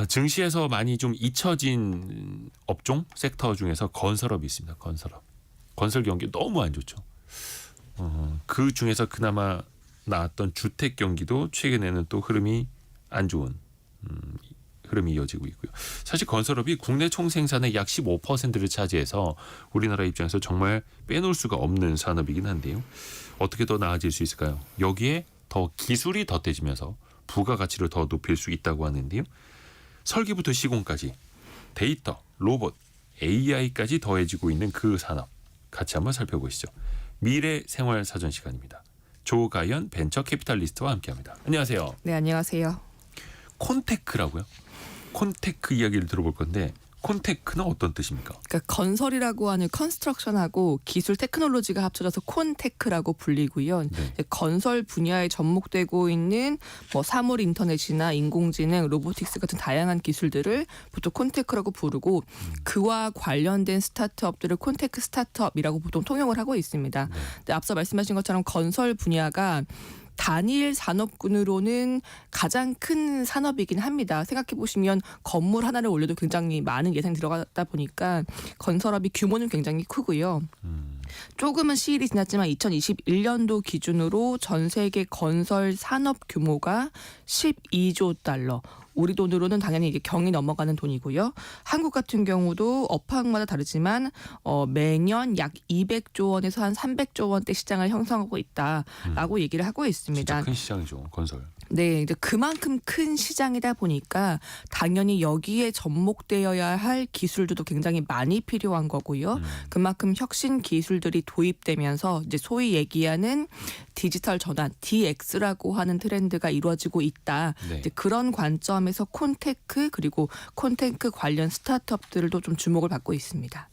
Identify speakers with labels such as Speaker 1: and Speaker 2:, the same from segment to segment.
Speaker 1: 증시에서 많이 좀 잊혀진 업종 섹터 중에서 건설업이 있습니다. 건설업. 건설 경기 너무 안 좋죠. 그 중에서 그나마 나왔던 주택 경기도 최근에는 또 흐름이 안 좋은 흐름이 이어지고 있고요. 사실 건설업이 국내 총생산의 약 15%를 차지해서 우리나라 입장에서 정말 빼놓을 수가 없는 산업이긴 한데요. 어떻게 더 나아질 수 있을까요? 여기에 더 기술이 덧대지면서 부가가치를 더 높일 수 있다고 하는데요. 설계부터 시공까지 데이터, 로봇, AI까지 더해지고 있는 그 산업 같이 한번 살펴보시죠. 미래 생활 사전 시간입니다. 조가연 벤처 캐피탈리스트와 함께합니다. 안녕하세요.
Speaker 2: 네, 안녕하세요.
Speaker 1: 콘테크라고요? 콘테크 이야기를 들어볼 건데 콘테크는 어떤 뜻입니까?
Speaker 2: 그러니까 건설이라고 하는 컨스트럭션하고 기술 테크놀로지가 합쳐져서 콘테크라고 불리고요.
Speaker 1: 네.
Speaker 2: 이제 건설 분야에 접목되고 있는 뭐 사물 인터넷이나 인공지능, 로보틱스 같은 다양한 기술들을 보통 콘테크라고 부르고 그와 관련된 스타트업들을 콘테크 스타트업이라고 보통 통용을 하고 있습니다.
Speaker 1: 네.
Speaker 2: 근데 앞서 말씀하신 것처럼 건설 분야가 단일 산업군으로는 가장 큰 산업이긴 합니다. 생각해 보시면 건물 하나를 올려도 굉장히 많은 예산이 들어가다 보니까 건설업이 규모는 굉장히 크고요. 조금은 시일이 지났지만 2021년도 기준으로 전 세계 건설 산업 규모가 12조 달러. 우리 돈으로는 당연히 이게 경이 넘어가는 돈이고요. 한국 같은 경우도 업황마다 다르지만 매년 약 200조 원에서 한 300조 원대 시장을 형성하고 있다라고 얘기를 하고 있습니다.
Speaker 1: 진짜 큰 시장이죠, 건설.
Speaker 2: 네, 이제 그만큼 큰 시장이다 보니까 당연히 여기에 접목되어야 할 기술들도 굉장히 많이 필요한 거고요. 그만큼 혁신 기술들이 도입되면서 이제 소위 얘기하는 디지털 전환, DX라고 하는 트렌드가 이루어지고 있다.
Speaker 1: 네.
Speaker 2: 이제 그런 관점에서 콘테크 그리고 콘테크 관련 스타트업들도 좀 주목을 받고 있습니다.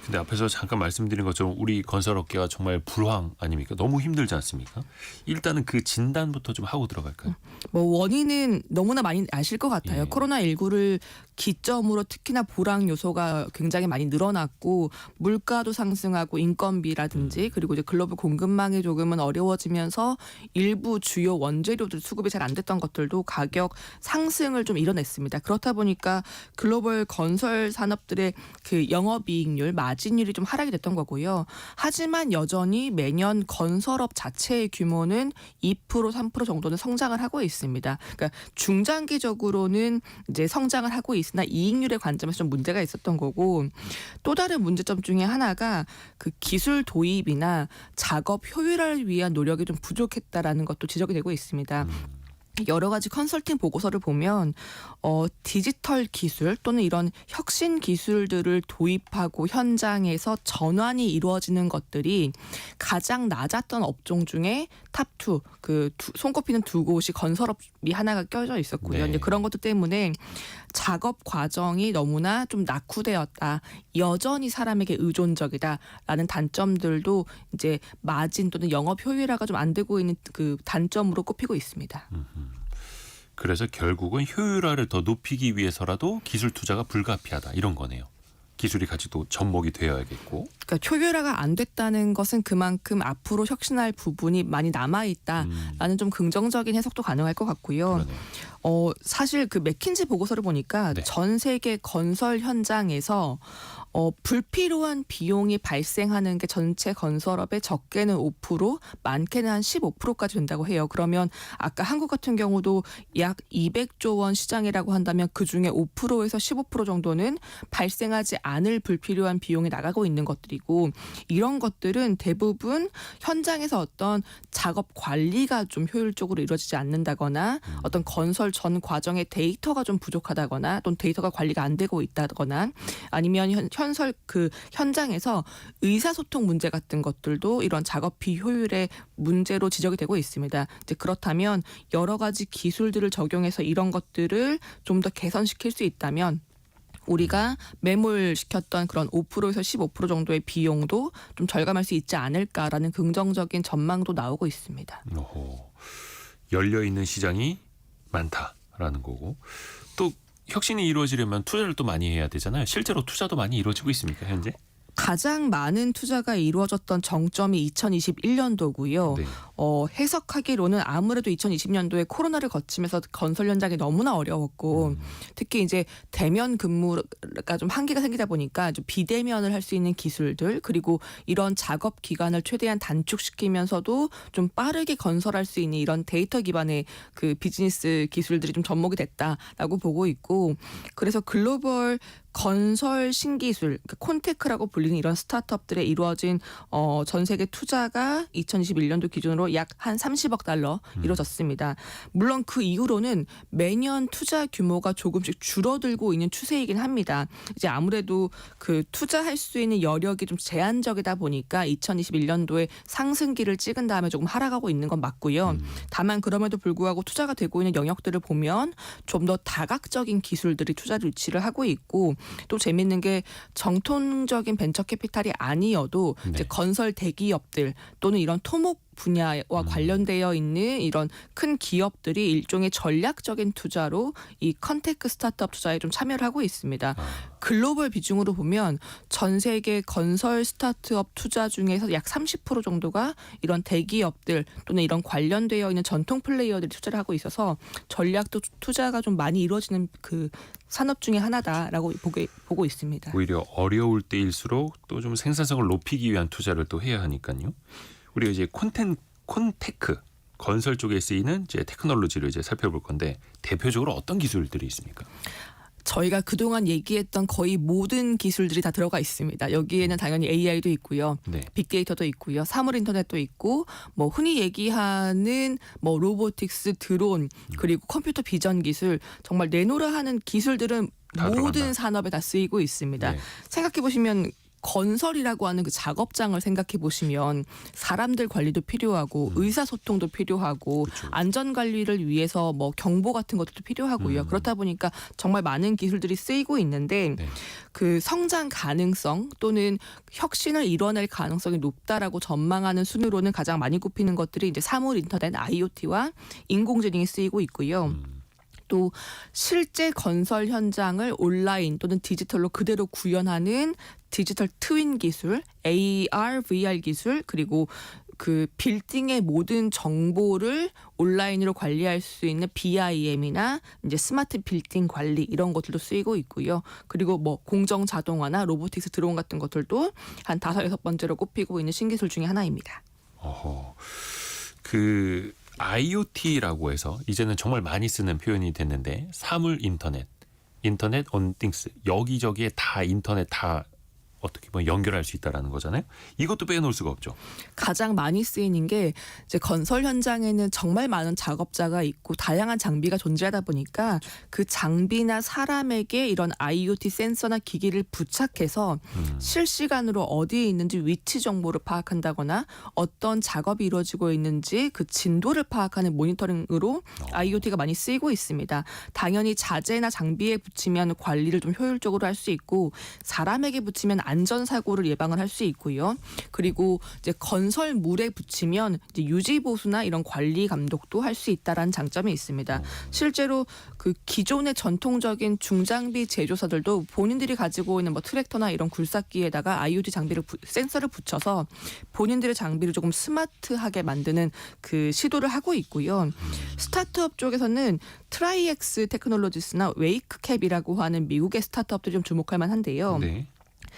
Speaker 1: 근데 앞에서 잠깐 말씀드린 것처럼 우리 건설업계가 정말 불황 아닙니까? 너무 힘들지 않습니까? 일단은 그 진단부터 좀 하고 들어갈까요?
Speaker 2: 뭐 원인은 너무나 많이 아실 것 같아요.
Speaker 1: 예.
Speaker 2: 코로나19를 기점으로 특히나 불황 요소가 굉장히 많이 늘어났고 물가도 상승하고 인건비라든지 그리고 이제 글로벌 공급망이 조금은 어려워지면서 일부 주요 원재료들 수급이 잘 안 됐던 것들도 가격 상승을 좀 이뤄냈습니다. 그렇다 보니까 글로벌 건설 산업들의 그 영업이익률, 마진율이 좀 하락이 됐던 거고요. 하지만 여전히 매년 건설업 자체의 규모는 2%, 3% 정도는 성장을 하고 있습니다. 그러니까 중장기적으로는 이제 성장을 하고 있으나 이익률의 관점에서 좀 문제가 있었던 거고 또 다른 문제점 중에 하나가 그 기술 도입이나 작업 효율화를 위한 노력이 좀 부족했다라는 것도 지적이 되고 있습니다. 여러 가지 컨설팅 보고서를 보면 디지털 기술 또는 이런 혁신 기술들을 도입하고 현장에서 전환이 이루어지는 것들이 가장 낮았던 업종 중에 탑2 손꼽히는 두 곳이 건설업이 하나가 껴져 있었고요.
Speaker 1: 네.
Speaker 2: 이제 그런 것들 때문에 작업 과정이 너무나 좀 낙후되었다. 여전히 사람에게 의존적이다라는 단점들도 이제 마진 또는 영업 효율화가 좀 안 되고 있는 그 단점으로 꼽히고 있습니다.
Speaker 1: 그래서 결국은 효율화를 더 높이기 위해서라도 기술 투자가 불가피하다 이런 거네요. 기술이 같이 또 접목이 되어야겠고.
Speaker 2: 그러니까 효율화가 안 됐다는 것은 그만큼 앞으로 혁신할 부분이 많이 남아있다라는 좀 긍정적인 해석도 가능할 것 같고요.
Speaker 1: 그러네요.
Speaker 2: 사실 그 맥킨지 보고서를 보니까
Speaker 1: 네.
Speaker 2: 전 세계 건설 현장에서 불필요한 비용이 발생하는 게 전체 건설업의 적게는 5%, 많게는 한 15%까지 된다고 해요. 그러면 아까 한국 같은 경우도 약 200조 원 시장이라고 한다면 그중에 5%에서 15% 정도는 발생하지 않을 불필요한 비용이 나가고 있는 것들이고 이런 것들은 대부분 현장에서 어떤 작업 관리가 좀 효율적으로 이루어지지 않는다거나 어떤 건설 전 과정의 데이터가 좀 부족하다거나 또는 데이터가 관리가 안 되고 있다거나 아니면 현장에서 의사소통 문제 같은 것들도 이런 작업 비효율의 문제로 지적이 되고 있습니다. 이제 그렇다면 여러 가지 기술들을 적용해서 이런 것들을 좀 더 개선시킬 수 있다면 우리가 매몰시켰던 그런 5%에서 15% 정도의 비용도 좀 절감할 수 있지 않을까라는 긍정적인 전망도 나오고 있습니다.
Speaker 1: 열려있는 시장이 많다라는 거고 또 혁신이 이루어지려면 투자를 또 많이 해야 되잖아요. 실제로 투자도 많이 이루어지고 있습니까, 현재?
Speaker 2: 가장 많은 투자가 이루어졌던 정점이 2021년도고요.
Speaker 1: 네.
Speaker 2: 해석하기로는 아무래도 2020년도에 코로나를 거치면서 건설 현장이 너무나 어려웠고 특히 이제 대면 근무가 좀 한계가 생기다 보니까 좀 비대면을 할 수 있는 기술들 그리고 이런 작업 기간을 최대한 단축시키면서도 좀 빠르게 건설할 수 있는 이런 데이터 기반의 그 비즈니스 기술들이 좀 접목이 됐다라고 보고 있고 그래서 글로벌 건설 신기술 그러니까 콘테크라고 불리는 이런 스타트업들에 이루어진 전 세계 투자가 2021년도 기준으로 약 한 30억 달러 이루어졌습니다. 물론 그 이후로는 매년 투자 규모가 조금씩 줄어들고 있는 추세이긴 합니다. 이제 아무래도 그 투자할 수 있는 여력이 좀 제한적이다 보니까 2021년도에 상승기를 찍은 다음에 조금 하락하고 있는 건 맞고요. 다만 그럼에도 불구하고 투자가 되고 있는 영역들을 보면 좀 더 다각적인 기술들이 투자를 유치를 하고 있고 또 재밌는 게 정통적인 벤처 캐피탈이 아니어도
Speaker 1: 네.
Speaker 2: 이제 건설 대기업들 또는 이런 토목 분야와 관련되어 있는 이런 큰 기업들이 일종의 전략적인 투자로 이 컨테크 스타트업 투자에 좀 참여를 하고 있습니다. 글로벌 비중으로 보면 전 세계 건설 스타트업 투자 중에서 약 30% 정도가 이런 대기업들 또는 이런 관련되어 있는 전통 플레이어들이 투자를 하고 있어서 전략도 투자가 좀 많이 이루어지는 그 산업 중에 하나다라고 보고 있습니다.
Speaker 1: 오히려 어려울 때일수록 또 좀 생산성을 높이기 위한 투자를 또 해야 하니까요. 우리가 이제 콘테크 건설 쪽에 쓰이는 이제 테크놀로지를 이제 살펴볼 건데 대표적으로 어떤 기술들이 있습니까?
Speaker 2: 저희가 그동안 얘기했던 거의 모든 기술들이 다 들어가 있습니다. 여기에는 당연히 AI도 있고요.
Speaker 1: 네.
Speaker 2: 빅데이터도 있고요. 사물 인터넷도 있고 뭐 흔히 얘기하는 뭐 로보틱스, 드론 그리고 컴퓨터 비전 기술 정말 내노라 하는 기술들은
Speaker 1: 다
Speaker 2: 모든
Speaker 1: 들어간다.
Speaker 2: 산업에 다 쓰이고 있습니다.
Speaker 1: 네.
Speaker 2: 생각해 보시면 건설이라고 하는 그 작업장을 생각해 보시면 사람들 관리도 필요하고 의사소통도 필요하고
Speaker 1: 그쵸.
Speaker 2: 안전 관리를 위해서 뭐 경보 같은 것도 필요하고요. 그렇다 보니까 정말 많은 기술들이 쓰이고 있는데
Speaker 1: 네.
Speaker 2: 그 성장 가능성 또는 혁신을 이뤄낼 가능성이 높다라고 전망하는 순으로는 가장 많이 꼽히는 것들이 이제 사물 인터넷 IoT와 인공지능이 쓰이고 있고요. 또 실제 건설 현장을 온라인 또는 디지털로 그대로 구현하는 디지털 트윈 기술, AR, VR 기술 그리고 그 빌딩의 모든 정보를 온라인으로 관리할 수 있는 BIM이나 이제 스마트 빌딩 관리 이런 것들도 쓰이고 있고요. 그리고 뭐 공정 자동화나 로보틱스 드론 같은 것들도 한 5-6번째로 꼽히고 있는 신기술 중에 하나입니다.
Speaker 1: 그 IoT라고 해서 이제는 정말 많이 쓰는 표현이 됐는데 사물 인터넷 온 띵스 여기저기에 다 인터넷 다 어떻게 보면 연결할 수 있다라는 거잖아요. 이것도 빼놓을 수가 없죠.
Speaker 2: 가장 많이 쓰이는 게 이제 건설 현장에는 정말 많은 작업자가 있고 다양한 장비가 존재하다 보니까 그 장비나 사람에게 이런 IoT 센서나 기기를 부착해서 실시간으로 어디에 있는지 위치 정보를 파악한다거나 어떤 작업이 이루어지고 있는지 그 진도를 파악하는 모니터링으로 IoT가 많이 쓰이고 있습니다. 당연히 자재나 장비에 붙이면 관리를 좀 효율적으로 할 수 있고 사람에게 붙이면 안전사고를 예방을 할 수 있고요. 그리고 이제 건설물에 붙이면 이제 유지 보수나 이런 관리 감독도 할 수 있다라는 장점이 있습니다. 실제로 그 기존의 전통적인 중장비 제조사들도 본인들이 가지고 있는 뭐 트랙터나 이런 굴삭기에다가 IoT 장비를 센서를 붙여서 본인들의 장비를 조금 스마트하게 만드는 그 시도를 하고 있고요. 스타트업 쪽에서는 트라이엑스 테크놀로지스나 웨이크캡이라고 하는 미국의 스타트업들이 좀 주목할 만한데요.
Speaker 1: 네.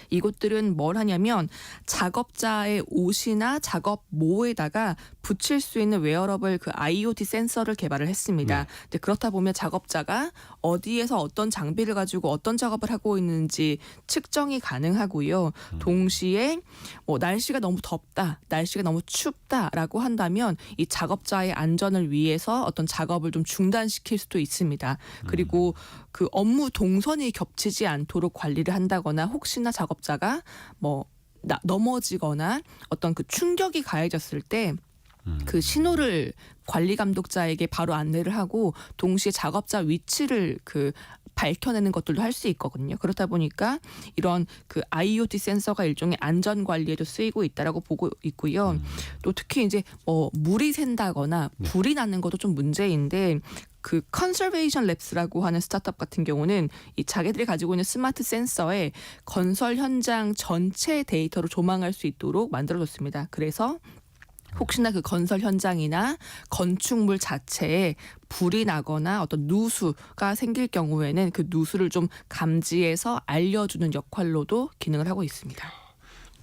Speaker 2: 이곳들은 뭘 하냐면 작업자의 옷이나 작업모에다가 붙일 수 있는 웨어러블 그 IoT 센서를 개발을 했습니다. 근데 그렇다 보면 작업자가 어디에서 어떤 장비를 가지고 어떤 작업을 하고 있는지 측정이 가능하고요. 동시에 뭐 날씨가 너무 덥다, 날씨가 너무 춥다라고 한다면 이 작업자의 안전을 위해서 어떤 작업을 좀 중단시킬 수도 있습니다. 그리고 그 업무 동선이 겹치지 않도록 관리를 한다거나 혹시나 작업자가 뭐 넘어지거나 어떤 그 충격이 가해졌을 때 그 신호를 관리 감독자에게 바로 안내를 하고 동시에 작업자 위치를 그 밝혀내는 것들도 할 수 있거든요. 그렇다 보니까 이런 그 IoT 센서가 일종의 안전 관리에도 쓰이고 있다라고 보고 있고요. 또 특히 이제 뭐 물이 샌다거나 불이 나는 것도 좀 문제인데 그 컨서베이션 랩스라고 하는 스타트업 같은 경우는 이 자기들이 가지고 있는 스마트 센서에 건설 현장 전체 데이터로 조망할 수 있도록 만들어졌습니다. 그래서 혹시나 그 건설 현장이나 건축물 자체에 불이 나거나 어떤 누수가 생길 경우에는 그 누수를 좀 감지해서 알려주는 역할로도 기능을 하고 있습니다.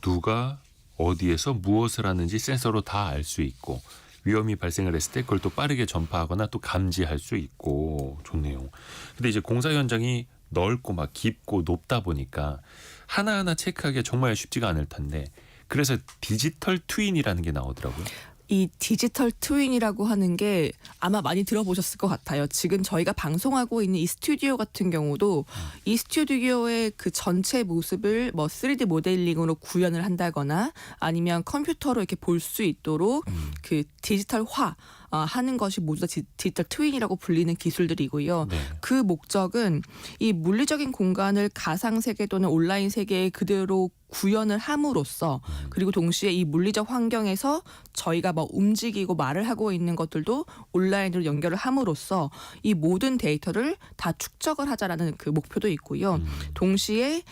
Speaker 1: 누가 어디에서 무엇을 하는지 센서로 다 알 수 있고 위험이 발생을 했을 때 그걸 또 빠르게 전파하거나 또 감지할 수 있고 좋네요. 근데 이제 공사 현장이 넓고 막 깊고 높다 보니까 하나하나 체크하기가 정말 쉽지가 않을 텐데 그래서 디지털 트윈이라는 게 나오더라고요.
Speaker 2: 이 디지털 트윈이라고 하는 게 아마 많이 들어보셨을 것 같아요. 지금 저희가 방송하고 있는 이 스튜디오 같은 경우도 이 스튜디오의 그 전체 모습을 뭐 3D 모델링으로 구현을 한다거나 아니면 컴퓨터로 이렇게 볼 수 있도록 그 디지털화 하는 것이 모두 다 디지털 트윈이라고 불리는 기술들이고요.
Speaker 1: 네.
Speaker 2: 그 목적은 이 물리적인 공간을 가상 세계 또는 온라인 세계에 그대로 구현을 함으로써 그리고 동시에 이 물리적 환경에서 저희가 뭐 움직이고 말을 하고 있는 것들도 온라인으로 연결을 함으로써 이 모든 데이터를 다 축적을 하자라는 그 목표도 있고요. 동시에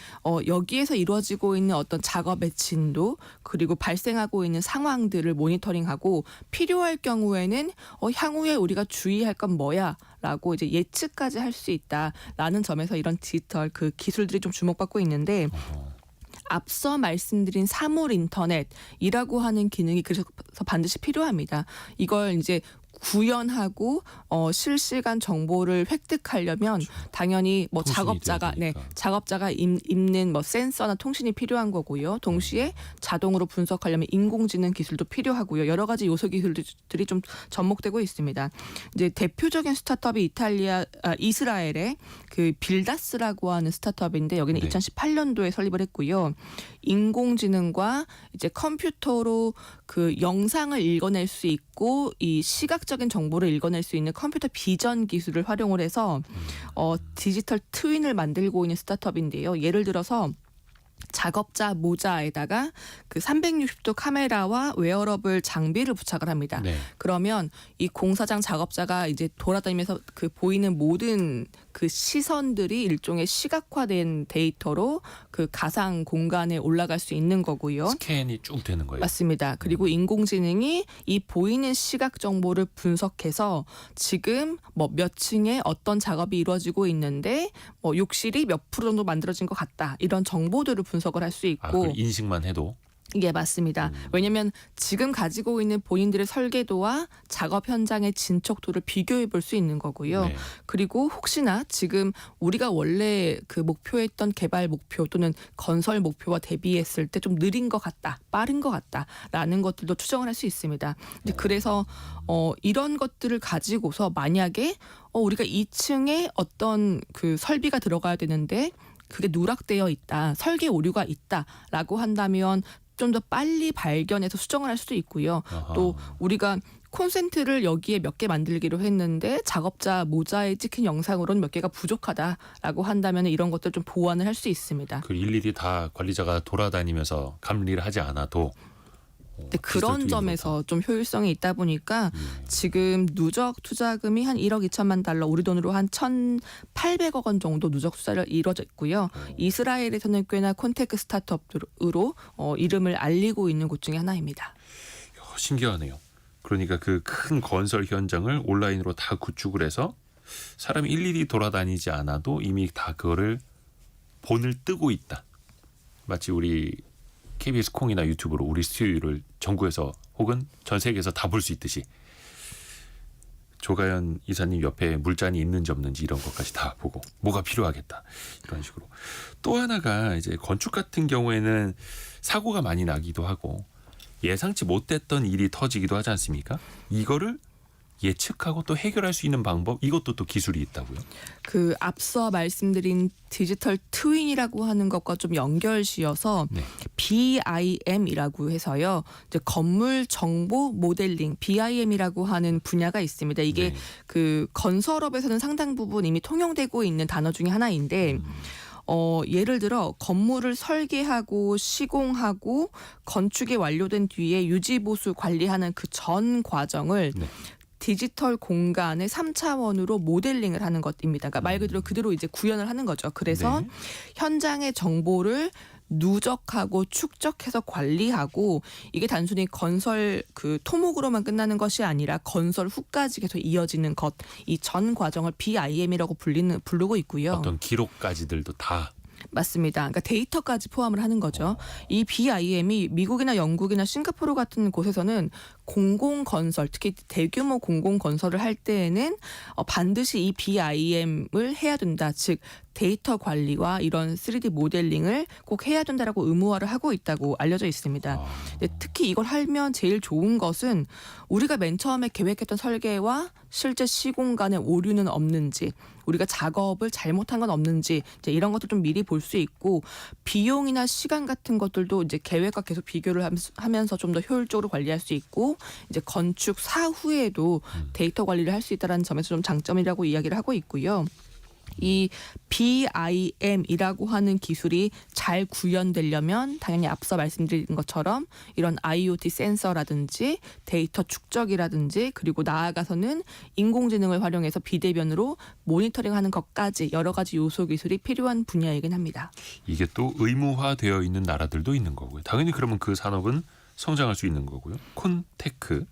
Speaker 2: 여기에서 이루어지고 있는 어떤 작업의 진도 그리고 발생하고 있는 상황들을 모니터링하고 필요할 경우에는 향후에 우리가 주의할 건 뭐야? 라고 이제 예측까지 할 수 있다라는 점에서 이런 디지털 그 기술들이 좀 주목받고 있는데 앞서 말씀드린 사물 인터넷이라고 하는 기능이 그래서 반드시 필요합니다. 이걸 이제 구현하고 실시간 정보를 획득하려면 당연히 뭐 작업자가 입는 뭐 센서나 통신이 필요한 거고요. 동시에 자동으로 분석하려면 인공지능 기술도 필요하고요. 여러 가지 요소 기술들이 좀 접목되고 있습니다. 이제 대표적인 스타트업이 이스라엘의 그 빌다스라고 하는 스타트업인데 여기는 2018년도에 설립을 했고요. 인공지능과 이제 컴퓨터로 그 영상을 읽어낼 수 있고 이 시각적인 정보를 읽어낼 수 있는 컴퓨터 비전 기술을 활용을 해서 디지털 트윈을 만들고 있는 스타트업인데요. 예를 들어서 작업자 모자에다가 그 360도 카메라와 웨어러블 장비를 부착을 합니다.
Speaker 1: 네.
Speaker 2: 그러면 이 공사장 작업자가 이제 돌아다니면서 그 보이는 모든 그 시선들이 일종의 시각화된 데이터로 그 가상 공간에 올라갈 수 있는 거고요.
Speaker 1: 스캔이 쭉 되는 거예요.
Speaker 2: 맞습니다. 그리고 인공지능이 이 보이는 시각 정보를 분석해서 지금 뭐 몇 층에 어떤 작업이 이루어지고 있는데 뭐 욕실이 몇 프로 정도 만들어진 것 같다. 이런 정보들을 분석을 할 수 있고
Speaker 1: 그걸 인식만 해도
Speaker 2: 예, 맞습니다. 왜냐하면 지금 가지고 있는 본인들의 설계도와 작업 현장의 진척도를 비교해 볼 수 있는 거고요.
Speaker 1: 네.
Speaker 2: 그리고 혹시나 지금 우리가 원래 그 목표했던 개발 목표 또는 건설 목표와 대비했을 때 좀 느린 것 같다, 빠른 것 같다라는 것들도 추정을 할 수 있습니다. 그래서 이런 것들을 가지고서 만약에 우리가 2층에 어떤 그 설비가 들어가야 되는데 그게 누락되어 있다, 설계 오류가 있다라고 한다면 좀 더 빨리 발견해서 수정을 할 수도 있고요.
Speaker 1: 아하.
Speaker 2: 또 우리가 콘센트를 여기에 몇 개 만들기로 했는데 작업자 모자에 찍힌 영상으로는 몇 개가 부족하다라고 한다면 이런 것들 좀 보완을 할 수 있습니다.
Speaker 1: 그 일일이 다 관리자가 돌아다니면서 감리를 하지 않아도
Speaker 2: 근데 그런 점에서 좀 효율성이 있다 보니까 지금 누적 투자금이 한 1억 2천만 달러, 우리 돈으로 한 1,800억 원 정도 누적 투자를 이뤄졌고요. 이스라엘에서는 꽤나 콘테크 스타트업으로 이름을 알리고 있는 곳 중에 하나입니다.
Speaker 1: 신기하네요. 그러니까 그 큰 건설 현장을 온라인으로 다 구축을 해서 사람이 일일이 돌아다니지 않아도 이미 다 그거를 본을 뜨고 있다. 마치 우리 KBS 콩이나 유튜브로 우리 스튜디오를 전국에서 혹은 전 세계에서 다 볼 수 있듯이 조가연 이사님 옆에 물잔이 있는지 없는지 이런 것까지 다 보고 뭐가 필요하겠다 이런 식으로. 또 하나가 이제 건축 같은 경우에는 사고가 많이 나기도 하고 예상치 못했던 일이 터지기도 하지 않습니까? 이거를 예측하고 또 해결할 수 있는 방법, 이것도 또 기술이 있다고요?
Speaker 2: 그 앞서 말씀드린 디지털 트윈이라고 하는 것과 좀 연결지어서
Speaker 1: 네.
Speaker 2: BIM이라고 해서요. 이제 건물 정보 모델링 BIM이라고 하는 분야가 있습니다. 이게
Speaker 1: 네.
Speaker 2: 그 건설업에서는 상당 부분 이미 통용되고 있는 단어 중에 하나인데 예를 들어 건물을 설계하고 시공하고 건축이 완료된 뒤에 유지보수 관리하는 그 전 과정을
Speaker 1: 네.
Speaker 2: 디지털 공간의 3차원으로 모델링을 하는 것입니다. 그러니까 말 그대로 이제 구현을 하는 거죠. 그래서
Speaker 1: 네.
Speaker 2: 현장의 정보를 누적하고 축적해서 관리하고 이게 단순히 건설 그 토목으로만 끝나는 것이 아니라 건설 후까지 계속 이어지는 것, 이 전 과정을 BIM이라고 부르고 있고요.
Speaker 1: 어떤 기록까지들도 다.
Speaker 2: 맞습니다. 그러니까 데이터까지 포함을 하는 거죠. 이 BIM이 미국이나 영국이나 싱가포르 같은 곳에서는 공공건설, 특히 대규모 공공건설을 할 때에는 반드시 이 BIM을 해야 된다. 즉 데이터 관리와 이런 3D 모델링을 꼭 해야 된다라고 의무화를 하고 있다고 알려져 있습니다. 근데 특히 이걸 하면 제일 좋은 것은 우리가 맨 처음에 계획했던 설계와 실제 시공간에 오류는 없는지, 우리가 작업을 잘못한 건 없는지 이제 이런 것도 좀 미리 볼 수 있고 비용이나 시간 같은 것들도 이제 계획과 계속 비교를 하면서 좀 더 효율적으로 관리할 수 있고 이제 건축 사후에도 데이터 관리를 할 수 있다는 점에서 좀 장점이라고 이야기를 하고 있고요. 이 BIM이라고 하는 기술이 잘 구현되려면 당연히 앞서 말씀드린 것처럼 이런 IoT 센서라든지 데이터 축적이라든지 그리고 나아가서는 인공지능을 활용해서 비대면으로 모니터링하는 것까지 여러 가지 요소 기술이 필요한 분야이긴 합니다.
Speaker 1: 이게 또 의무화되어 있는 나라들도 있는 거고요. 당연히 그러면 그 산업은 성장할 수 있는 거고요. 콘테크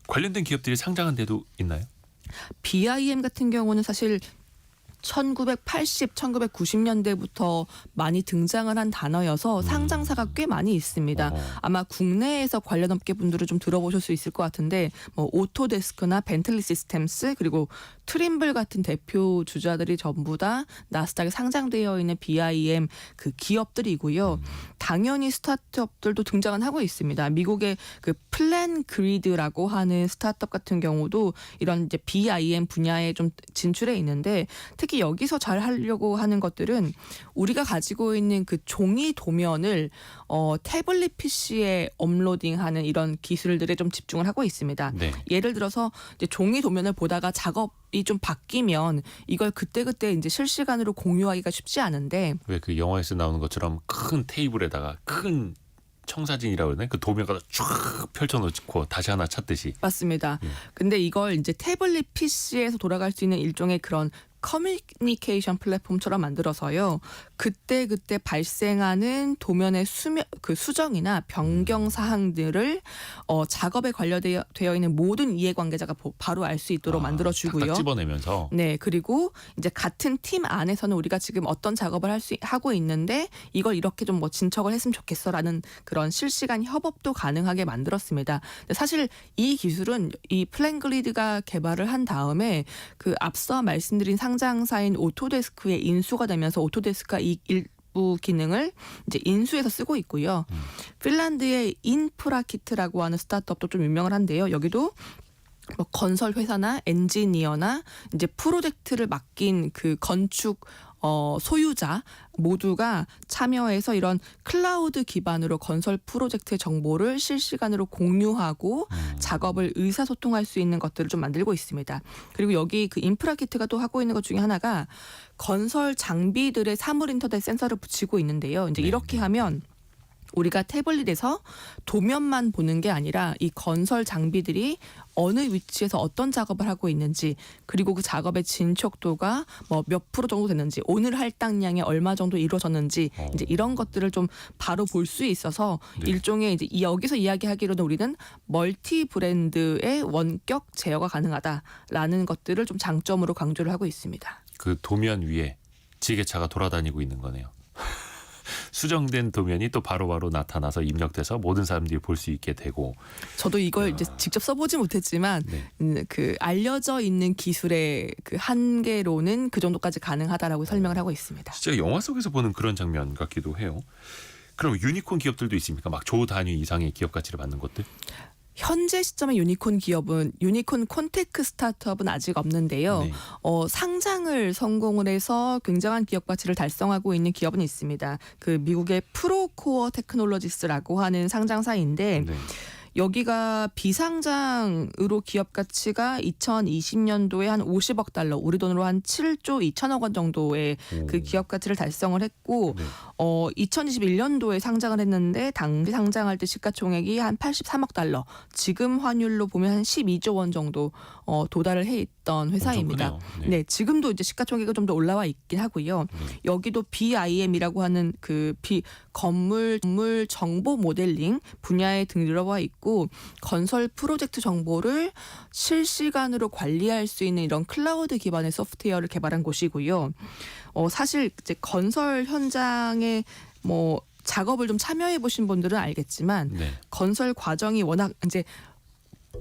Speaker 1: 관련된 기업들이 상장한 데도 있나요?
Speaker 2: BIM 같은 경우는 사실 1980, 1990년대부터 많이 등장을 한 단어여서 상장사가 꽤 많이 있습니다. 아마 국내에서 관련 업계 분들은 좀 들어보실 수 있을 것 같은데 뭐 오토데스크나 벤틀리 시스템스 그리고 트림블 같은 대표 주자들이 전부 다 나스닥에 상장되어 있는 BIM 그 기업들이고요. 당연히 스타트업들도 등장은 하고 있습니다. 미국의 그 플랜 그리드라고 하는 스타트업 같은 경우도 이런 이제 BIM 분야에 좀 진출해 있는데 특히 여기서 잘 하려고 하는 것들은 우리가 가지고 있는 그 종이 도면을 태블릿 PC에 업로딩하는 이런 기술들에 좀 집중을 하고 있습니다.
Speaker 1: 네.
Speaker 2: 예를 들어서 이제 종이 도면을 보다가 작업이 좀 바뀌면 이걸 그때그때 이제 실시간으로 공유하기가 쉽지 않은데
Speaker 1: 왜 그 영화에서 나오는 것처럼 큰 테이블에다가 큰 청사진이라고 그러나요? 그 도면가다 쫙 펼쳐놓고 다시 하나 찾듯이.
Speaker 2: 맞습니다. 근데 이걸 이제 태블릿 PC에서 돌아갈 수 있는 일종의 그런 커뮤니케이션 플랫폼처럼 만들어서요. 그때 발생하는 도면의 수정이나 변경 사항들을 작업에 관련되어 있는 모든 이해관계자가 바로 알 수 있도록 만들어주고요.
Speaker 1: 딱 집어내면서.
Speaker 2: 네, 그리고 이제 같은 팀 안에서는 우리가 지금 어떤 작업을 하고 있는데 이걸 이렇게 좀 뭐 진척을 했으면 좋겠어라는 그런 실시간 협업도 가능하게 만들었습니다. 근데 사실 이 기술은 이 플랜그리드가 개발을 한 다음에 그 앞서 말씀드린 상장사인 오토데스크에 인수가 되면서 오토데스크가 이 일부 기능을 이제 인수해서 쓰고 있고요. 핀란드의 인프라키트라고 하는 스타트업도 좀 유명을 한데요. 여기도 뭐 건설 회사나 엔지니어나 이제 프로젝트를 맡긴 그 건축 소유자 모두가 참여해서 이런 클라우드 기반으로 건설 프로젝트의 정보를 실시간으로 공유하고 작업을 의사소통할 수 있는 것들을 좀 만들고 있습니다. 그리고 여기 그 인프라키트가 또 하고 있는 것 중에 하나가 건설 장비들의 사물 인터넷 센서를 붙이고 있는데요. 이제 이렇게 하면 우리가 태블릿에서 도면만 보는 게 아니라 이 건설 장비들이 어느 위치에서 어떤 작업을 하고 있는지 그리고 그 작업의 진척도가 뭐 몇 프로 정도 됐는지 오늘 할당량이 얼마 정도 이루어졌는지 이제 이런 것들을 좀 바로 볼 수 있어서
Speaker 1: 네.
Speaker 2: 일종의 이제 여기서 이야기하기로는 우리는 멀티 브랜드의 원격 제어가 가능하다라는 것들을 좀 장점으로 강조를 하고 있습니다.
Speaker 1: 그 도면 위에 지게차가 돌아다니고 있는 거네요. 수정된 도면이 또 바로바로 나타나서 입력돼서 모든 사람들이 볼 수 있게 되고.
Speaker 2: 저도 이걸 이제 직접 써보지 못했지만 그 알려져 있는 기술의 그 한계로는 그 정도까지 가능하다라고 설명을 하고 있습니다.
Speaker 1: 진짜 영화 속에서 보는 그런 장면 같기도 해요. 그럼 유니콘 기업들도 있습니까? 막 조 단위 이상의 기업 가치를 받는 것들?
Speaker 2: 현재 시점의 유니콘 기업은 유니콘 콘테크 스타트업은 아직 없는데요.
Speaker 1: 네.
Speaker 2: 상장을 성공을 해서 굉장한 기업 가치를 달성하고 있는 기업은 있습니다. 그 미국의 프로코어 테크놀로지스라고 하는 상장사인데
Speaker 1: 네.
Speaker 2: 여기가 비상장으로 기업 가치가 2020년도에 한 50억 달러, 우리 돈으로 한 7조 2천억 원 정도의 그 기업 가치를 달성을 했고
Speaker 1: 네.
Speaker 2: 2021년도에 상장을 했는데 당시 상장할 때 시가총액이 한 83억 달러, 지금 환율로 보면 한 12조 원 정도 도달을 해 있던 회사입니다.
Speaker 1: 엄청 크네요.
Speaker 2: 네, 지금도 이제 시가총액이 좀 더 올라와 있긴 하고요. 여기도 BIM이라고 하는 그 건물 정보 모델링 분야에 들어와 있고 건설 프로젝트 정보를 실시간으로 관리할 수 있는 이런 클라우드 기반의 소프트웨어를 개발한 곳이고요. 사실 이제 건설 현장에 뭐 작업을 좀 참여해 보신 분들은 알겠지만
Speaker 1: 네.
Speaker 2: 건설 과정이 워낙 이제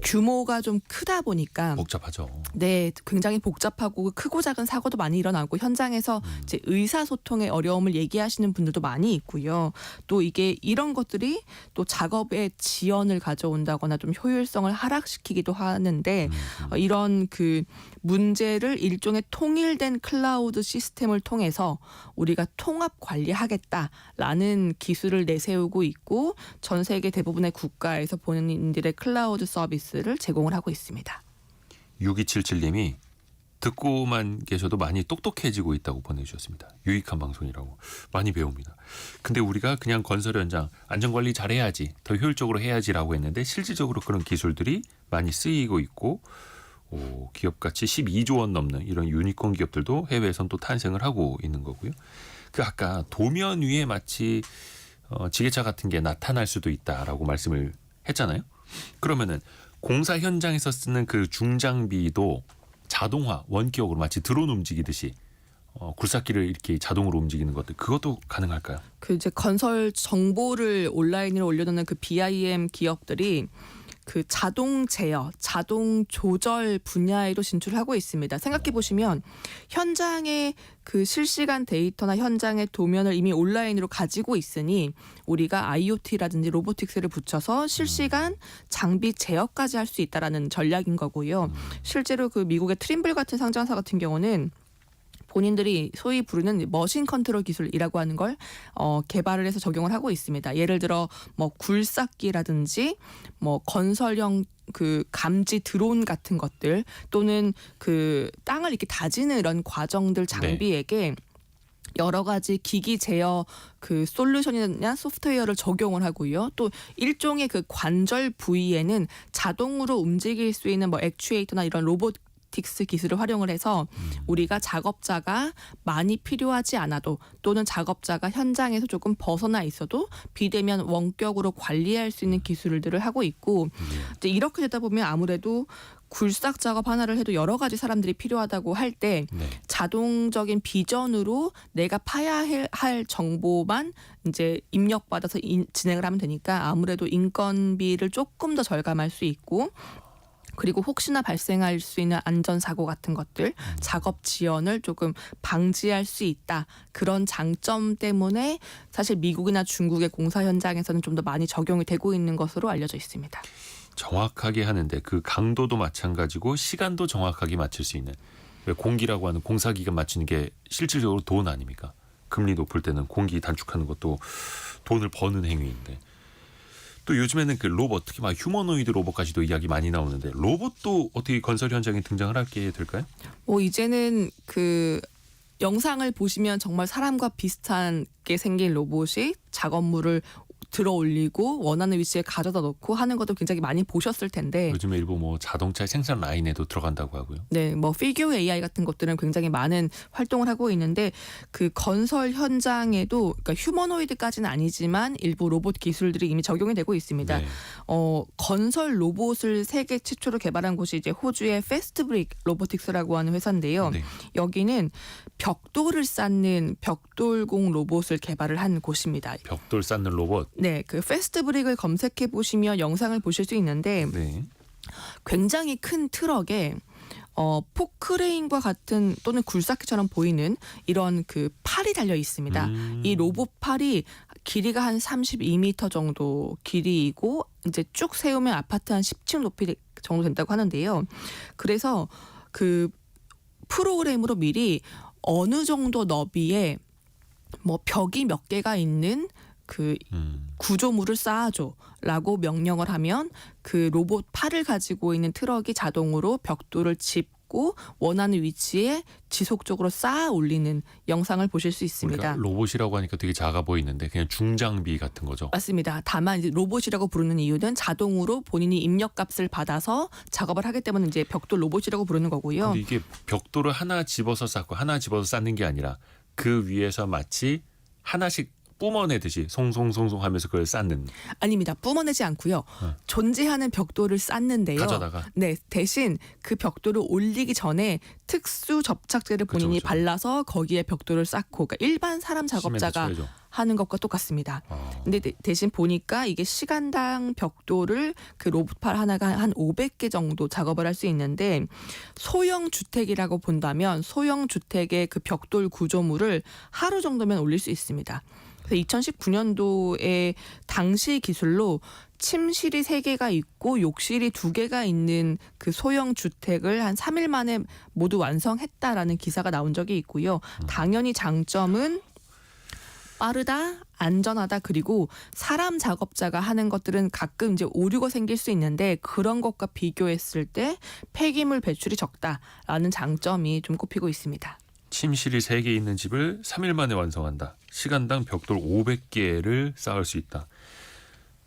Speaker 2: 규모가 좀 크다 보니까
Speaker 1: 복잡하죠.
Speaker 2: 네, 굉장히 복잡하고 크고 작은 사고도 많이 일어나고 현장에서 이제 의사소통의 어려움을 얘기하시는 분들도 많이 있고요. 또 이게 이런 것들이 또 작업의 지연을 가져온다거나 좀 효율성을 하락시키기도 하는데 이런 그 문제를 일종의 통일된 클라우드 시스템을 통해서 우리가 통합 관리하겠다라는 기술을 내세우고 있고 전 세계 대부분의 국가에서 본인들의 클라우드 서비스를 제공을 하고 있습니다.
Speaker 1: 6277님이 듣고만 계셔도 많이 똑똑해지고 있다고 보내주셨습니다. 유익한 방송이라고 많이 배웁니다. 근데 우리가 그냥 건설 현장 안전관리 잘해야지, 더 효율적으로 해야지라고 했는데 실질적으로 그런 기술들이 많이 쓰이고 있고 기업 가치 12조 원 넘는 이런 유니콘 기업들도 해외에선 또 탄생을 하고 있는 거고요. 그 아까 도면 위에 마치 지게차 같은 게 나타날 수도 있다라고 말씀을 했잖아요. 그러면은 공사 현장에서 쓰는 그 중장비도 자동화 원격으로 마치 드론 움직이듯이 굴삭기를 이렇게 자동으로 움직이는 것들, 그것도 가능할까요?
Speaker 2: 그 이제 건설 정보를 온라인으로 올려놓는 그 BIM 기업들이 그 자동 제어, 자동 조절 분야에도 진출하고 있습니다. 생각해 보시면 현장의 그 실시간 데이터나 현장의 도면을 이미 온라인으로 가지고 있으니 우리가 IoT라든지 로보틱스를 붙여서 실시간 장비 제어까지 할 수 있다라는 전략인 거고요. 실제로 그 미국의 트림블 같은 상장사 같은 경우는 본인들이 소위 부르는 머신 컨트롤 기술이라고 하는 걸 개발을 해서 적용을 하고 있습니다. 예를 들어 뭐 굴삭기라든지 뭐 건설형 그 감지 드론 같은 것들 또는 그 땅을 이렇게 다지는 이런 과정들 장비에게 여러 가지 기기 제어 그 솔루션이나 소프트웨어를 적용을 하고요. 또 일종의 그 관절 부위에는 자동으로 움직일 수 있는 뭐 액추에이터나 이런 로봇 틱스 기술을 활용을 해서 우리가 작업자가 많이 필요하지 않아도 또는 작업자가 현장에서 조금 벗어나 있어도 비대면 원격으로 관리할 수 있는 기술들을 하고 있고 이제 이렇게 되다 보면 아무래도 굴삭 작업 하나를 해도 여러 가지 사람들이 필요하다고 할 때 자동적인 비전으로 내가 파야 할 정보만 이제 입력받아서 진행을 하면 되니까 아무래도 인건비를 조금 더 절감할 수 있고 그리고 혹시나 발생할 수 있는 안전사고 같은 것들, 작업 지연을 조금 방지할 수 있다. 그런 장점 때문에 사실 미국이나 중국의 공사 현장에서는 좀 더 많이 적용이 되고 있는 것으로 알려져 있습니다.
Speaker 1: 정확하게 하는데 그 강도도 마찬가지고 시간도 정확하게 맞출 수 있는, 왜 공기라고 하는 공사기간 맞추는 게 실질적으로 돈 아닙니까? 금리 높을 때는 공기 단축하는 것도 돈을 버는 행위인데 또 요즘에는 그 로봇, 특히 막 휴머노이드 로봇까지도 이야기 많이 나오는데 로봇도 어떻게 건설 현장에 등장을 하게 될까요?
Speaker 2: 이제는 그 영상을 보시면 정말 사람과 비슷하게 생긴 로봇이 작업물을 들어 올리고 원하는 위치에 가져다 놓고 하는 것도 굉장히 많이 보셨을 텐데
Speaker 1: 요즘에 일부 뭐 자동차 생산 라인에도 들어간다고 하고요.
Speaker 2: 네, 뭐 피규어 AI 같은 것들은 굉장히 많은 활동을 하고 있는데 그 건설 현장에도 그러니까 휴머노이드까지는 아니지만 일부 로봇 기술들이 이미 적용이 되고 있습니다.
Speaker 1: 네.
Speaker 2: 건설 로봇을 세계 최초로 개발한 곳이 이제 호주의 페스트브릭 로보틱스라고 하는 회사인데요.
Speaker 1: 네.
Speaker 2: 여기는 벽돌을 쌓는 벽돌공 로봇을 개발을 한 곳입니다.
Speaker 1: 벽돌 쌓는 로봇.
Speaker 2: 네, 그 페스트브릭을 검색해 보시면 영상을 보실 수 있는데
Speaker 1: 네.
Speaker 2: 굉장히 큰 트럭에 포크레인과 같은 또는 굴삭기처럼 보이는 이런 그 팔이 달려 있습니다. 이 로봇 팔이 길이가 한 32m 정도 길이이고 이제 쭉 세우면 아파트 한 10층 높이 정도 된다고 하는데요. 그래서 그 프로그램으로 미리 어느 정도 너비에 뭐 벽이 몇 개가 있는 그 구조물을 쌓아줘라고 명령을 하면 그 로봇 팔을 가지고 있는 트럭이 자동으로 벽돌을 짚고 원하는 위치에 지속적으로 쌓아 올리는 영상을 보실 수 있습니다.
Speaker 1: 우리가 로봇이라고 하니까 되게 작아 보이는데 그냥 중장비 같은 거죠.
Speaker 2: 맞습니다. 다만 이제 로봇이라고 부르는 이유는 자동으로 본인이 입력값을 받아서 작업을 하기 때문에 이제 벽돌 로봇이라고 부르는 거고요.
Speaker 1: 근데 이게 벽돌을 하나 집어서 쌓고 하나 집어서 쌓는 게 아니라 그 위에서 마치 하나씩 뿜어내듯이 송송송송 하면서 그걸 쌓는.
Speaker 2: 아닙니다. 뿜어내지 않고요. 존재하는 벽돌을 쌓는데요.
Speaker 1: 가져다가.
Speaker 2: 네, 대신 그 벽돌을 올리기 전에 특수 접착제를 본인이
Speaker 1: 그쵸.
Speaker 2: 발라서 거기에 벽돌을 쌓고, 그러니까 일반 사람 작업자가
Speaker 1: 시멘트 쳐야죠.
Speaker 2: 하는 것과 똑같습니다. 근데 대신 보니까 이게 시간당 벽돌을 그 로봇팔 하나가 한 500개 정도 작업을 할 수 있는데, 소형 주택이라고 본다면 소형 주택의 그 벽돌 구조물을 하루 정도면 올릴 수 있습니다. 그래서 2019년도에 당시 기술로 침실이 3개가 있고 욕실이 2개가 있는 그 소형 주택을 한 3일 만에 모두 완성했다라는 기사가 나온 적이 있고요. 당연히 장점은 빠르다, 안전하다, 그리고 사람 작업자가 하는 것들은 가끔 이제 오류가 생길 수 있는데 그런 것과 비교했을 때 폐기물 배출이 적다라는 장점이 좀 꼽히고 있습니다.
Speaker 1: 침실이 3개 있는 집을 3일 만에 완성한다. 시간당 벽돌 500개를 쌓을 수 있다.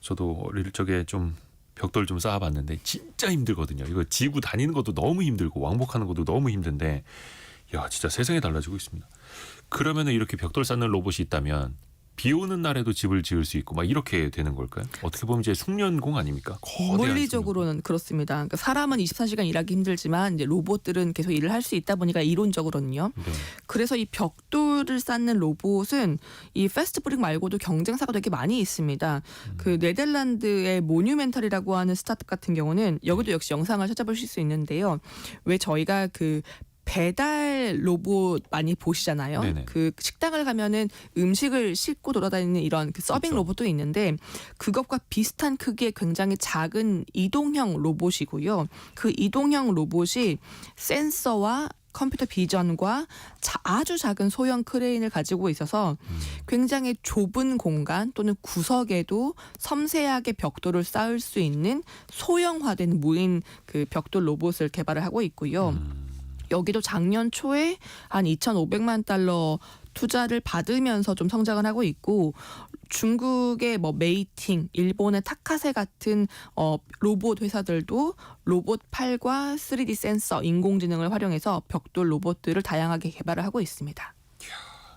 Speaker 1: 저도 어릴 적에 좀 벽돌 좀 쌓아봤는데 진짜 힘들거든요. 이거 지고 다니는 것도 너무 힘들고 왕복하는 것도 너무 힘든데, 야, 진짜 세상이 달라지고 있습니다. 그러면은 이렇게 벽돌 쌓는 로봇이 있다면 비 오는 날에도 집을 지을 수 있고 막 이렇게 되는 걸까요? 어떻게 보면 이제 숙련공 아닙니까? 거대한
Speaker 2: 물리적으로는 그렇습니다. 그러니까 사람은 24시간 일하기 힘들지만 이제 로봇들은 계속 일을 할 수 있다 보니까 이론적으로는요.
Speaker 1: 숙련공. 네.
Speaker 2: 그래서 이 벽돌을 쌓는 로봇은 이 패스트브릭 말고도 경쟁사가 되게 많이 있습니다. 그 네덜란드의 모뉴멘탈이라고 하는 스타트업 같은 경우는 여기도 역시 영상을 찾아보실 수 있는데요. 왜 저희가 그 배달 로봇 많이 보시잖아요.
Speaker 1: 네네.
Speaker 2: 그 식당을 가면은 음식을 싣고 돌아다니는 이런 그 서빙
Speaker 1: 그렇죠.
Speaker 2: 로봇도 있는데 그것과 비슷한 크기의 굉장히 작은 이동형 로봇이고요. 그 이동형 로봇이 센서와 컴퓨터 비전과 아주 작은 소형 크레인을 가지고 있어서 굉장히 좁은 공간 또는 구석에도 섬세하게 벽돌을 쌓을 수 있는 소형화된 무인 그 벽돌 로봇을 개발을 하고 있고요. 여기도 작년 초에 한 2,500만 달러 투자를 받으면서 좀 성장을 하고 있고, 중국의 뭐 메이팅, 일본의 타카세 같은 로봇 회사들도 로봇 팔과 3D 센서, 인공지능을 활용해서 벽돌 로봇들을 다양하게 개발을 하고 있습니다.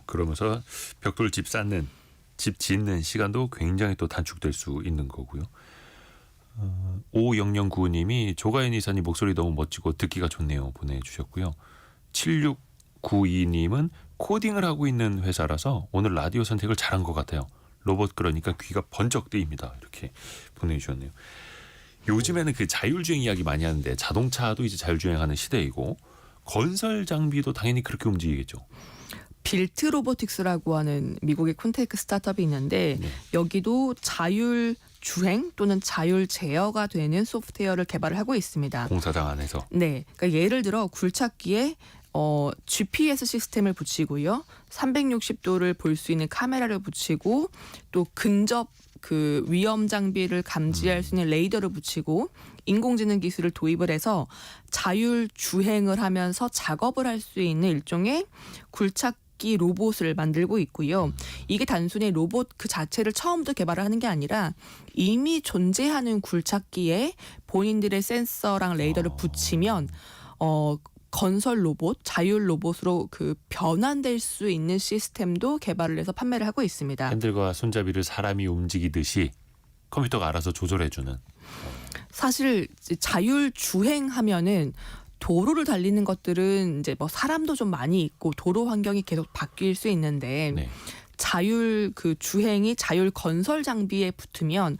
Speaker 1: 그러면서 벽돌 집 쌓는, 집 짓는 시간도 굉장히 또 단축될 수 있는 거고요. 5009님이 조가연 이사님 목소리 너무 멋지고 듣기가 좋네요 보내주셨고요. 7692님은 코딩을 하고 있는 회사라서 오늘 라디오 선택을 잘한 것 같아요. 로봇 그러니까 귀가 번쩍 뜨입니다. 이렇게 보내주셨네요. 요즘에는 그 자율주행 이야기 많이 하는데 자동차도 이제 자율주행하는 시대이고 건설 장비도 당연히 그렇게 움직이겠죠.
Speaker 2: 빌트 로보틱스라고 하는 미국의 콘테크 스타트업이 있는데
Speaker 1: 네.
Speaker 2: 여기도 자율 주행 또는 자율 제어가 되는 소프트웨어를 개발을 하고 있습니다.
Speaker 1: 공사장 안에서.
Speaker 2: 네, 그러니까 예를 들어 굴착기에 GPS 시스템을 붙이고요, 360도를 볼 수 있는 카메라를 붙이고 또 근접 그 위험 장비를 감지할 수 있는 레이더를 붙이고 인공지능 기술을 도입을 해서 자율 주행을 하면서 작업을 할 수 있는 일종의 굴착기 로봇을 만들고 있고요. 이게 단순히 로봇 그 자체를 처음부터 개발을 하는 게 아니라 이미 존재하는 굴착기에 본인들의 센서랑 레이더를 붙이면 건설 로봇, 자율 로봇으로 그 변환될 수 있는 시스템도 개발을 해서 판매를 하고 있습니다.
Speaker 1: 핸들과 손잡이를 사람이 움직이듯이 컴퓨터가 알아서 조절해주는.
Speaker 2: 사실 자율 주행하면은 도로를 달리는 것들은 이제 뭐 사람도 좀 많이 있고 도로 환경이 계속 바뀔 수 있는데
Speaker 1: 네.
Speaker 2: 자율 그 주행이 자율 건설 장비에 붙으면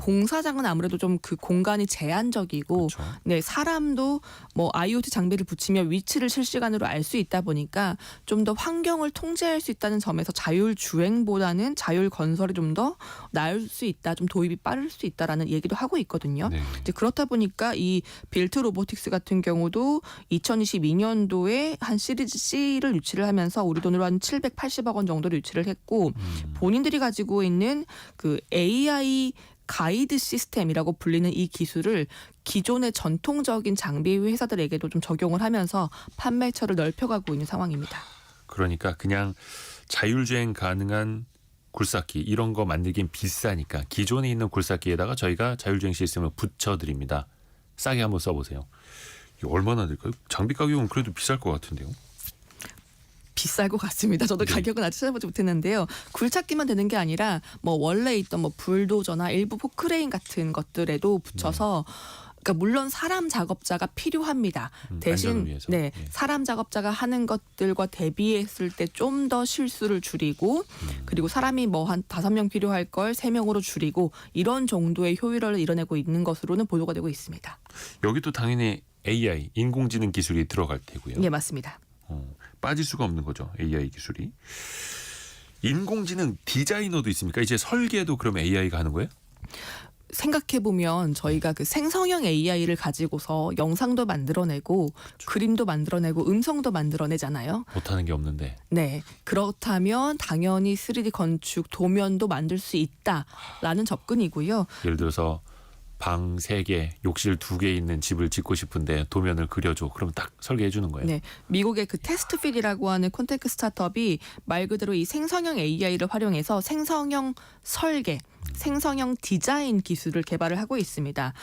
Speaker 2: 공사장은 아무래도 좀 그 공간이 제한적이고
Speaker 1: 그렇죠.
Speaker 2: 네, 사람도 뭐 IoT 장비를 붙이면 위치를 실시간으로 알 수 있다 보니까 좀 더 환경을 통제할 수 있다는 점에서 자율 주행보다는 자율 건설이 좀 더 나을 수 있다, 좀 도입이 빠를 수 있다라는 얘기도 하고 있거든요.
Speaker 1: 네.
Speaker 2: 이제 그렇다 보니까 이 빌트 로보틱스 같은 경우도 2022년도에 한 시리즈 C를 유치를 하면서 우리 돈으로 한 780억 원 정도를 유치를 했고 본인들이 가지고 있는 그 AI 가이드 시스템이라고 불리는 이 기술을 기존의 전통적인 장비 회사들에게도 좀 적용을 하면서 판매처를 넓혀가고 있는 상황입니다.
Speaker 1: 그러니까 그냥 자율주행 가능한 굴삭기 이런 거 만들긴 비싸니까 기존에 있는 굴삭기에다가 저희가 자율주행 시스템을 붙여드립니다. 싸게 한번 써보세요. 이게 얼마나 될까요? 장비 가격은 그래도 비쌀 것 같은데요.
Speaker 2: 비쌀 것 같습니다. 저도
Speaker 1: 네.
Speaker 2: 가격은 아직 찾아보지 못했는데요. 굴착기만 되는 게 아니라 뭐 원래 있던 뭐 불도저나 일부 포크레인 같은 것들에도 붙여서 그러니까 물론 사람 작업자가 필요합니다.
Speaker 1: 안전을
Speaker 2: 대신
Speaker 1: 위해서.
Speaker 2: 네,
Speaker 1: 예.
Speaker 2: 사람 작업자가 하는 것들과 대비했을 때 좀 더 실수를 줄이고 그리고 사람이 뭐 한 5명 필요할 걸 3명으로 줄이고 이런 정도의 효율을 이뤄내고 있는 것으로는 보도가 되고 있습니다.
Speaker 1: 여기도 당연히 AI 인공지능 기술이 들어갈 테고요.
Speaker 2: 네, 맞습니다.
Speaker 1: 빠질 수가 없는 거죠. AI 기술이. 인공지능 디자이너도 있습니까? 이제 설계도 그럼 AI가 하는 거예요?
Speaker 2: 생각해 보면 저희가 그 생성형 AI를 가지고서 영상도 만들어내고 그림도 만들어내고 음성도 만들어내잖아요.
Speaker 1: 못하는 게 없는데.
Speaker 2: 네, 그렇다면 당연히 3D 건축 도면도 만들 수 있다라는 접근이고요.
Speaker 1: 예를 들어서 방 3개, 욕실 2개 있는 집을 짓고 싶은데 도면을 그려줘. 그럼 딱 설계해 주는 거예요.
Speaker 2: 네, 미국의 그 테스트핏이라고 하는 콘테크 스타트업이 말 그대로 이 생성형 AI를 활용해서 생성형 설계, 생성형 디자인 기술을 개발을 하고 있습니다.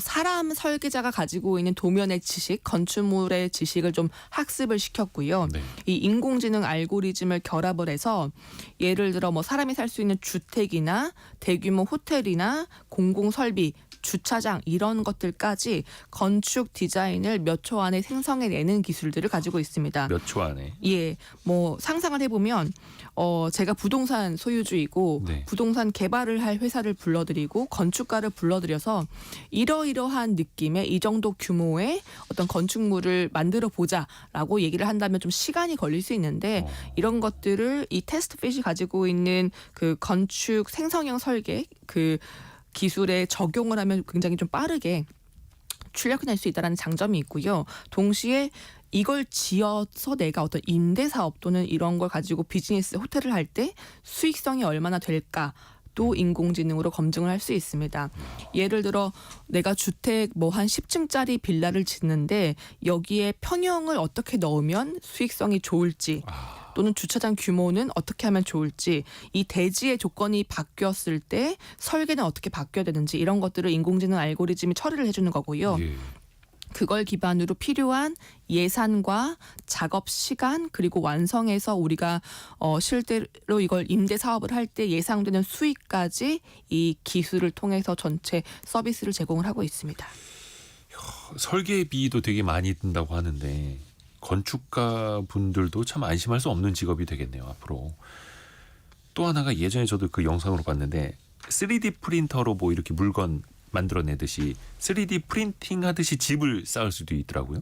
Speaker 2: 사람 설계자가 가지고 있는 도면의 지식, 건축물의 지식을 좀 학습을 시켰고요.
Speaker 1: 네.
Speaker 2: 이 인공지능 알고리즘을 결합을 해서 예를 들어 뭐 사람이 살 수 있는 주택이나 대규모 호텔이나 공공 설비, 주차장 이런 것들까지 건축 디자인을 몇 초 안에 생성해내는 기술들을 가지고 있습니다.
Speaker 1: 몇 초 안에.
Speaker 2: 예, 뭐 상상을 해보면 제가 부동산 소유주이고
Speaker 1: 네.
Speaker 2: 부동산 개발을 할 회사를 불러들이고 건축가를 불러들여서 이러이러한 느낌의 이 정도 규모의 어떤 건축물을 만들어 보자라고 얘기를 한다면 좀 시간이 걸릴 수 있는데 이런 것들을 이 테스트핏이 가지고 있는 그 건축 생성형 설계 그 기술에 적용을 하면 굉장히 좀 빠르게 출력해낼 수 있다는 장점이 있고요. 동시에 이걸 지어서 내가 어떤 임대 사업 또는 이런 걸 가지고 비즈니스 호텔을 할 때 수익성이 얼마나 될까 또 인공지능으로 검증을 할 수 있습니다. 예를 들어 내가 주택 뭐 한 10층짜리 빌라를 짓는데 여기에 평형을 어떻게 넣으면 수익성이 좋을지 또는 주차장 규모는 어떻게 하면 좋을지 이 대지의 조건이 바뀌었을 때 설계는 어떻게 바뀌어야 되는지 이런 것들을 인공지능 알고리즘이 처리를 해주는 거고요.
Speaker 1: 예.
Speaker 2: 그걸 기반으로 필요한 예산과 작업 시간 그리고 완성해서 우리가 실제로 이걸 임대 사업을 할 때 예상되는 수익까지 이 기술을 통해서 전체 서비스를 제공을 하고 있습니다.
Speaker 1: 설계비도 되게 많이 든다고 하는데 건축가 분들도 참 안심할 수 없는 직업이 되겠네요. 앞으로. 또 하나가 예전에 저도 그 영상으로 봤는데 3D 프린터로 뭐 이렇게 물건 만들어내듯이 3D 프린팅 하듯이 집을 쌓을 수도 있더라고요.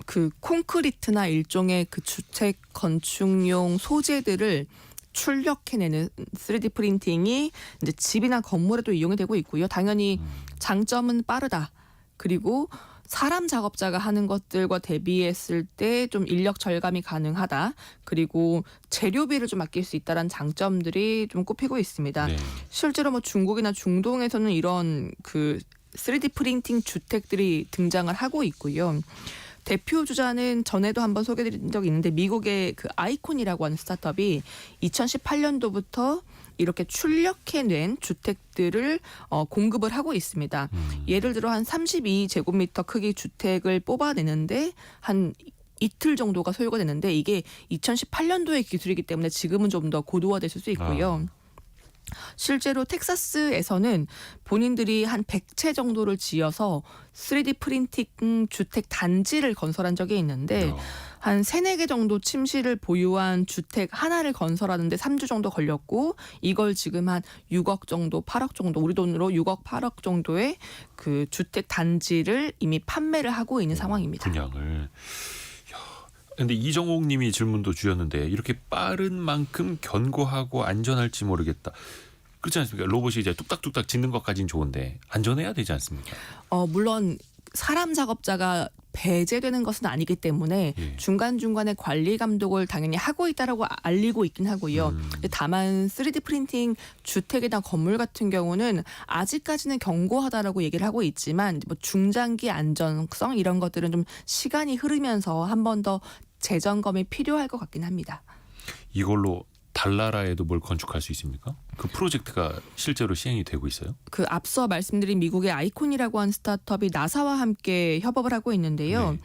Speaker 2: 그 콘크리트나 일종의 그 주택 건축용 소재들을 출력해내는 3D 프린팅이 이제 집이나 건물에도 이용이 되고 있고요. 당연히 장점은 빠르다. 그리고 사람 작업자가 하는 것들과 대비했을 때 좀 인력 절감이 가능하다. 그리고 재료비를 좀 아낄 수 있다는 장점들이 좀 꼽히고 있습니다.
Speaker 1: 네.
Speaker 2: 실제로 뭐 중국이나 중동에서는 이런 그 3D 프린팅 주택들이 등장을 하고 있고요. 대표 주자는 전에도 한번 소개드린 적이 있는데 미국의 그 아이콘이라고 하는 스타트업이 2018년도부터 이렇게 출력해낸 주택들을 공급을 하고 있습니다. 예를 들어 한 32제곱미터 크기 주택을 뽑아내는데 한 이틀 정도가 소요가 되는데 이게 2018년도의 기술이기 때문에 지금은 좀 더 고도화됐을 수 있고요. 실제로 텍사스에서는 본인들이 한 100채 정도를 지어서 3D 프린팅 주택 단지를 건설한 적이 있는데 한 3-4개 정도 침실을 보유한 주택 하나를 건설하는데 3주 정도 걸렸고 이걸 지금 한 6억 정도, 8억 정도 우리 돈으로 6억, 8억 정도의 그 주택 단지를 이미 판매를 하고 있는 상황입니다.
Speaker 1: 분양을. 근데 이정옥 님이 질문도 주셨는데 이렇게 빠른 만큼 견고하고 안전할지 모르겠다. 그렇지 않습니까? 로봇이 이제 뚝딱뚝딱 짓는 것까지는 좋은데 안전해야 되지 않습니까?
Speaker 2: 물론 사람 작업자가 배제되는 것은 아니기 때문에
Speaker 1: 예.
Speaker 2: 중간중간에 관리 감독을 당연히 하고 있다라고 알리고 있긴 하고요. 근데 다만 3D 프린팅 주택이나 건물 같은 경우는 아직까지는 견고하다라고 얘기를 하고 있지만 뭐 중장기 안전성 이런 것들은 좀 시간이 흐르면서 한 번 더 재점검이 필요할 것 같긴 합니다.
Speaker 1: 이걸로 달나라에도 뭘 건축할 수 있습니까? 그 프로젝트가 실제로 시행이 되고 있어요?
Speaker 2: 그 앞서 말씀드린 미국의 아이콘이라고 하는 스타트업이 나사와 함께 협업을 하고 있는데요.
Speaker 1: 네.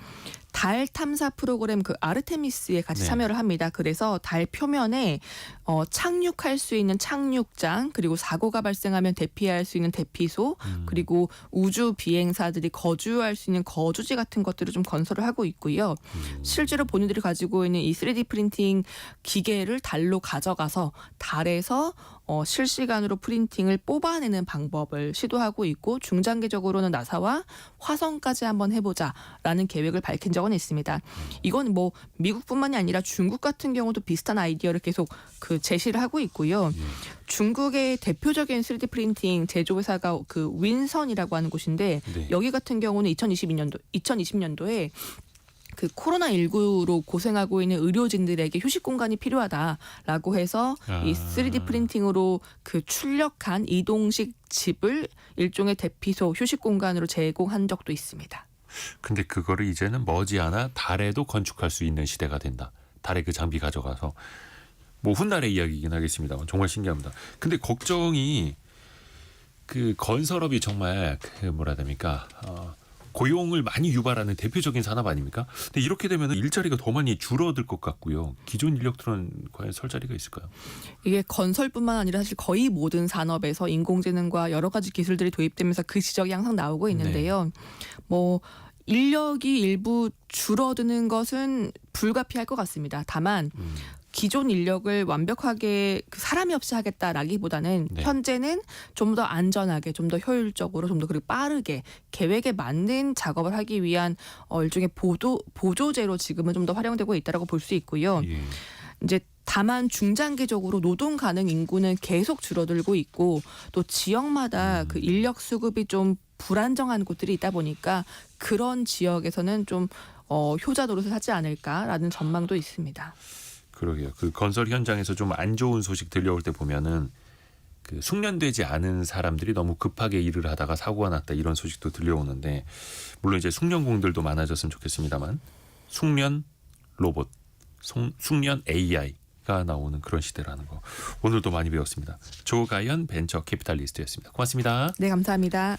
Speaker 2: 달 탐사 프로그램 그 아르테미스에 같이
Speaker 1: 네.
Speaker 2: 참여를 합니다. 그래서 달 표면에 착륙할 수 있는 착륙장, 그리고 사고가 발생하면 대피할 수 있는 대피소, 그리고 우주 비행사들이 거주할 수 있는 거주지 같은 것들을 좀 건설을 하고 있고요. 실제로 본인들이 가지고 있는 이 3D 프린팅 기계를 달로 가져가서 달에서 실시간으로 프린팅을 뽑아내는 방법을 시도하고 있고 중장기적으로는 나사와 화성까지 한번 해보자라는 계획을 밝힌 적은 있습니다. 이건 뭐 미국뿐만이 아니라 중국 같은 경우도 비슷한 아이디어를 계속 그 제시를 하고 있고요. 중국의 대표적인 3D 프린팅 제조회사가 그 윈선이라고 하는 곳인데
Speaker 1: 네.
Speaker 2: 여기 같은 경우는 2020년도에 그 코로나19로 고생하고 있는 의료진들에게 휴식 공간이 필요하다라고 해서 이 3D 프린팅으로 그 출력한 이동식 집을 일종의 대피소 휴식 공간으로 제공한 적도 있습니다.
Speaker 1: 근데 그거를 이제는 머지않아 달에도 건축할 수 있는 시대가 된다. 달에 그 장비 가져가서 뭐 훗날의 이야기이긴 하겠습니다만 정말 신기합니다. 근데 걱정이 그 건설업이 정말 그 뭐라 해야 됩니까? 고용을 많이 유발하는 대표적인 산업 아닙니까? 근데 이렇게 되면 일자리가 더 많이 줄어들 것 같고요. 기존 인력들은 과연 설 자리가 있을까요?
Speaker 2: 이게 건설뿐만 아니라 사실 거의 모든 산업에서 인공지능과 여러 가지 기술들이 도입되면서 그 지적이 항상 나오고 있는데요. 뭐 인력이 일부 줄어드는 것은 불가피할 것 같습니다. 다만 기존 인력을 완벽하게 그 사람이 없이 하겠다라기보다는
Speaker 1: 네.
Speaker 2: 현재는 좀 더 안전하게, 좀 더 효율적으로, 좀 더 그리고 빠르게 계획에 맞는 작업을 하기 위한 일종의 보조제로 지금은 좀 더 활용되고 있다라고 볼 수 있고요.
Speaker 1: 예.
Speaker 2: 이제 다만 중장기적으로 노동 가능 인구는 계속 줄어들고 있고 또 지역마다 그 인력 수급이 좀 불안정한 곳들이 있다 보니까 그런 지역에서는 좀 효자 노릇을 하지 않을까라는 전망도 있습니다.
Speaker 1: 그러게요. 그 건설 현장에서 좀 안 좋은 소식 들려올 때 보면은 그 숙련되지 않은 사람들이 너무 급하게 일을 하다가 사고가 났다 이런 소식도 들려오는데 물론 이제 숙련공들도 많아졌으면 좋겠습니다만 숙련 로봇, 숙련 AI가 나오는 그런 시대라는 거 오늘도 많이 배웠습니다. 조가연 벤처 캐피탈리스트였습니다. 고맙습니다.
Speaker 2: 네, 감사합니다.